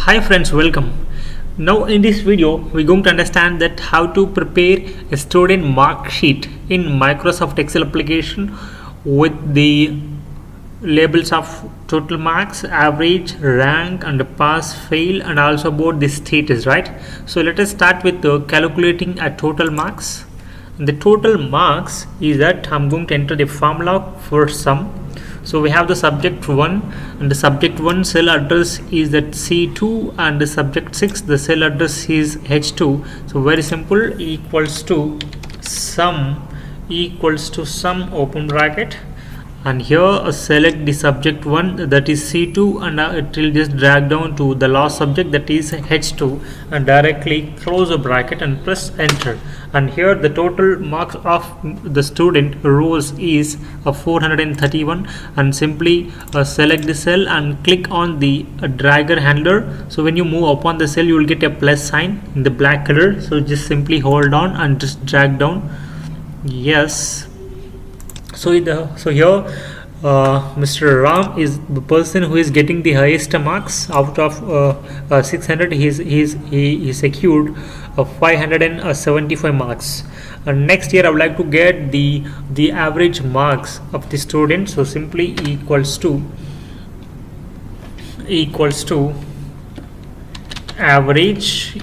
Hi friends, welcome. Now in this video we're going to understand that how to prepare a student mark sheet in Microsoft Excel application with the labels of total marks, average, rank and pass, fail, and also about the status, right? So let us start with calculating a total marks. And the total marks is that I'm going to enter the formula for sum. So we have the subject 1 and the subject 1 cell address is that C2 and the subject 6 the cell address is H2. So very simple, equals to sum open bracket, and here select the subject 1 that is C2 and it will just drag down to the last subject that is H2 and directly close the bracket and press enter. And here the total marks of the student rows is 431, and simply select the cell and click on the dragger handler. So when you move upon the cell you will get a plus sign in the black color, so just simply hold on and just drag down. Yes. So here Mr. Ram is the person who is getting the highest marks out of 600. He secured 575 marks. And next year I would like to get the average marks of the student. So simply equals to average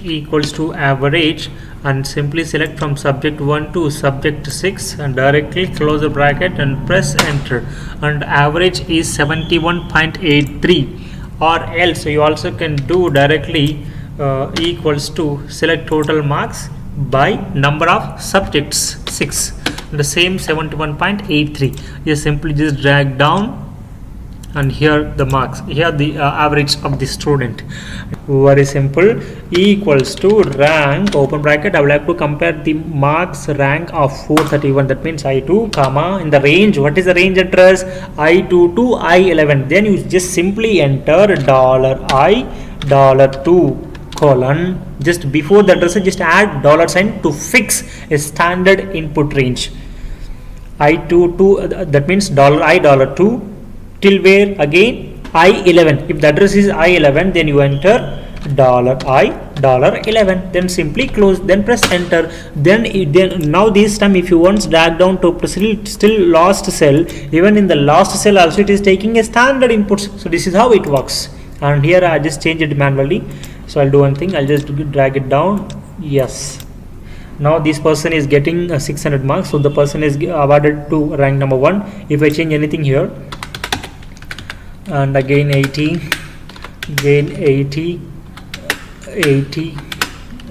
and simply select from subject 1 to subject 6 and directly close the bracket and press enter, and average is 71.83. or else you also can do directly equals to select total marks by number of subjects 6, the same 71.83. you simply just drag down and here the marks, here the average of the student. Very simple, equals to rank open bracket. I would like to compare the marks rank of 431, that means I2 comma in the range. What is the range address? I2 to I11. Then you just simply enter $I $2 colon, just before the address just add $sign to fix a standard input range. I2 to that means $I $2 till where again I11. If the address is I11 then you enter $I $11, then simply close, then press enter. Then now this time if you once drag down to still last cell, even in the last cell also it is taking a standard inputs. So this is how it works, and here I just change it manually. So I'll do one thing, I'll just drag it down. Yes, now this person is getting 600 marks, so the person is awarded to rank number 1. If I change anything here and again 80, again 80, 80,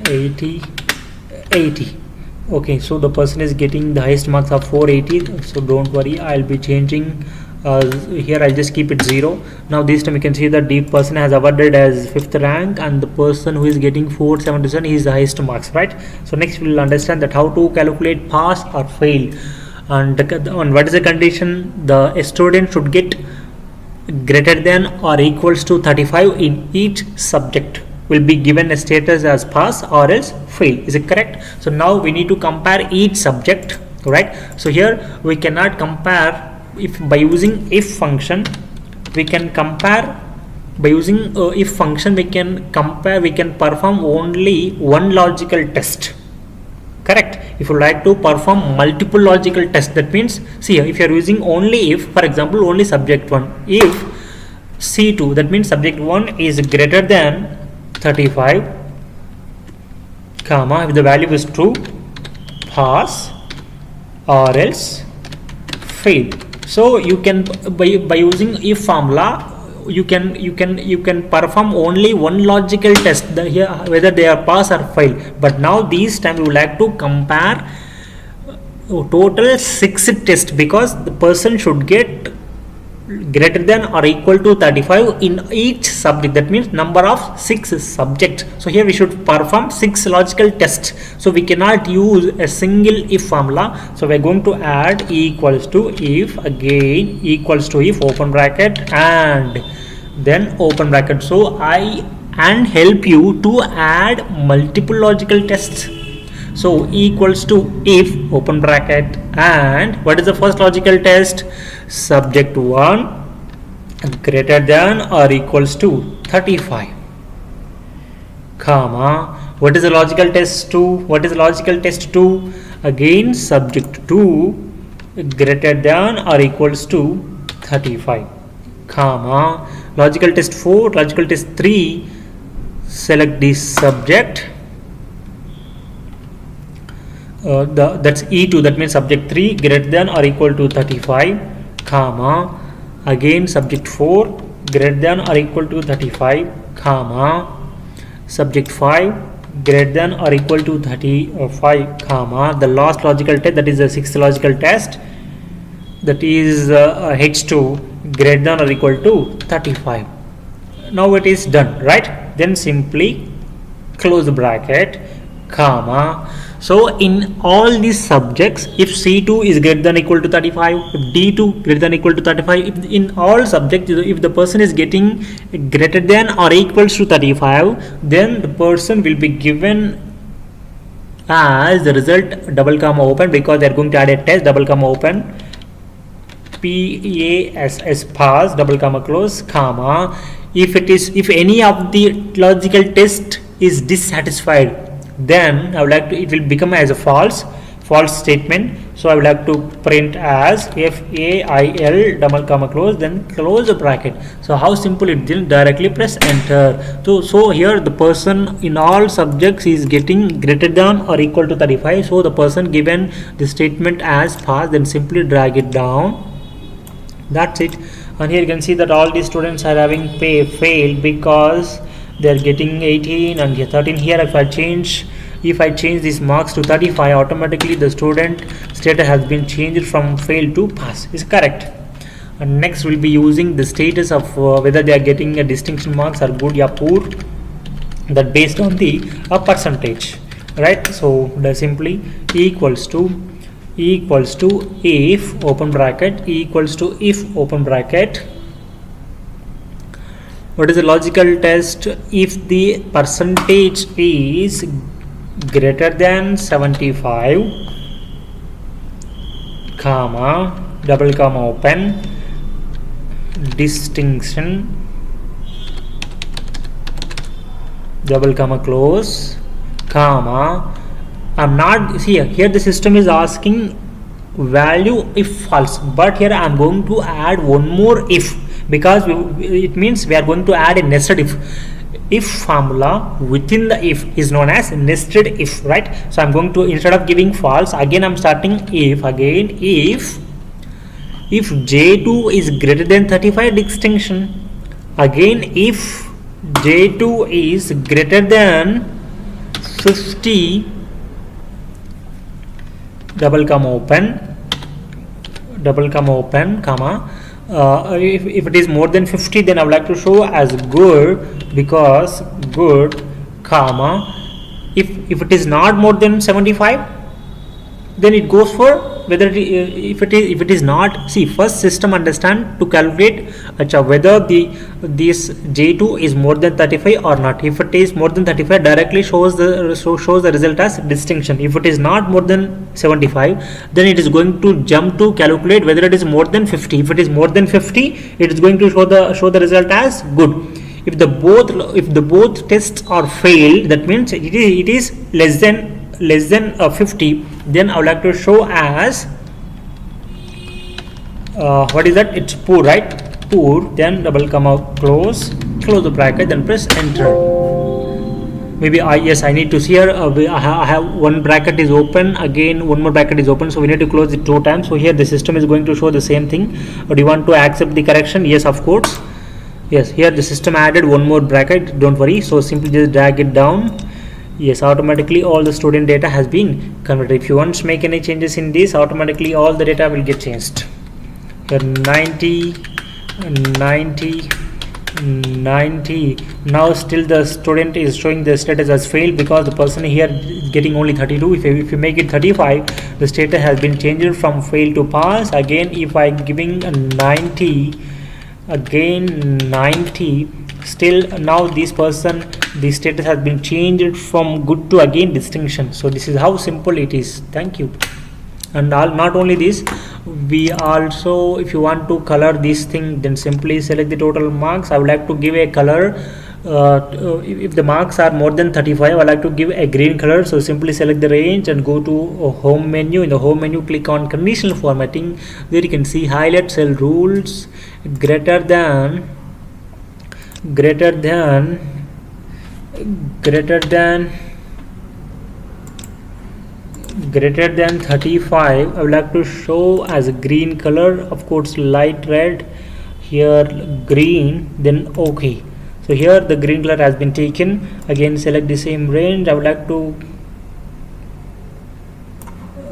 80, 80. Okay, so the person is getting the highest marks of 480. So don't worry, I'll be changing here. I'll just keep it 0. Now this time you can see that the person has awarded as 5th rank, and the person who is getting 477 is the highest marks, right? So next we will understand that how to calculate pass or fail, and what is the condition. The student should get greater than or equals to 35 in each subject will be given a status as pass or else fail. Is it correct? So now we need to compare each subject, right? So here we cannot compare. If by using if function we can compare, by using if function we can compare, we can perform only one logical test, correct? If you like to perform multiple logical tests, that means see here, if you are using only if, for example only subject 1, if C2, that means subject 1 is greater than 35 comma, if the value is true, pass or else fail. So you can by using if formula you can perform only one logical test, here whether they are pass or fail. But now this time we would like to compare total 6 tests, because the person should get greater than or equal to 35 in each subject, that means number of 6 subjects. So here we should perform 6 logical tests, so we cannot use a single if formula. So we are going to add equals to if, again equals to if open bracket and then open bracket. So I and help you to add multiple logical tests. So equals to if open bracket, and what is the first logical test? Subject 1 greater than or equals to 35. comma. What is the logical test 2? What is the logical test 2? Again, subject 2 greater than or equals to 35, comma. Logical test 4, logical test 3, select this subject. That's E2, that means subject 3 greater than or equal to 35, comma. Again, subject 4 greater than or equal to 35, comma. Subject 5 greater than or equal to 35, comma. The last logical test, that is the sixth logical test, that is H2 greater than or equal to 35. Now it is done, right? Then simply close the bracket, comma. So in all these subjects, if C2 is greater than or equal to 35, if D2 greater than or equal to 35, if in all subjects, if the person is getting greater than or equals to 35, then the person will be given as the result double comma open, because they are going to add a test, double comma open, PASS, pass, double comma close, comma. If any of the logical test is dissatisfied, then I would like to, it will become as a false statement. So I would like to print as FAIL double comma close, then close the bracket. So how simple it is, directly press enter. So here the person in all subjects is getting greater than or equal to 35. So the person given the statement as pass, then simply drag it down. That's it. And here you can see that all these students are having failed because they are getting 18 and 13. Here if I change these marks to 35, automatically the student status has been changed from fail to pass. Is correct. And next we'll be using the status of whether they are getting a distinction marks or good or poor, that based on the percentage, right? So the simply equals to if open bracket equals to if open bracket. What is the logical test? If the percentage is greater than 75, comma, double comma open, distinction, double comma close, comma. I'm not, see here the system is asking value if false, but here I'm going to add one more if, because it means we are going to add a nested if formula within the if is known as nested if, right? So I'm going to, instead of giving false, again I'm starting if, again if J2 is greater than 35, distinction, again if J2 is greater than 50, double comma open, comma. If it is more than 50, then I would like to show as good, because good, comma. If it is not more than 75, then it goes for whether if it is not. See, first system understand to calculate whether this J2 is more than 35 or not. If it is more than 35, directly shows the result as distinction. If it is not more than 75, then it is going to jump to calculate whether it is more than 50. If it is more than 50, it is going to show the result as good. If the both tests are failed, that means it is less than 50, then I would like to show as what is that? It's poor, right? Poor. Then double comma close the bracket, then press enter. Maybe I need to see here. I have one bracket is open, again one more bracket is open, so we need to close it 2 times. So here the system is going to show the same thing. But you want to accept the correction? Yes, of course. Yes, here the system added one more bracket, don't worry. So simply just drag it down. Yes, automatically all the student data has been converted. If you want to make any changes in this, automatically all the data will get changed. Here 90. Now still the student is showing the status as failed, because the person here is getting only 32. If you make it 35, the status has been changed from fail to pass. Again, if I giving a 90, again 90, still now this person, the status has been changed from good to again distinction. So this is how simple it is. Thank you. And not only this, we also, if you want to color this thing, then simply select the total marks. I would like to give a color if the marks are more than 35, I like to give a green color. So simply select the range and go to home menu. In the home menu, click on conditional formatting. There you can see highlight cell rules greater than 35. I would like to show as a green color, of course light red, here green, then OK. So here the green color has been taken. Again select the same range. I would like to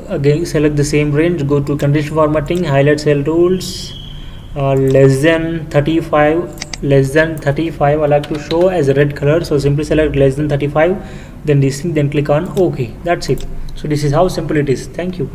again select the same range, go to conditional formatting, highlight cell rules, less than 35. I like to show as a red color, so simply select less than 35, then this thing, then click on OK. That's it. So this is how simple it is. Thank you.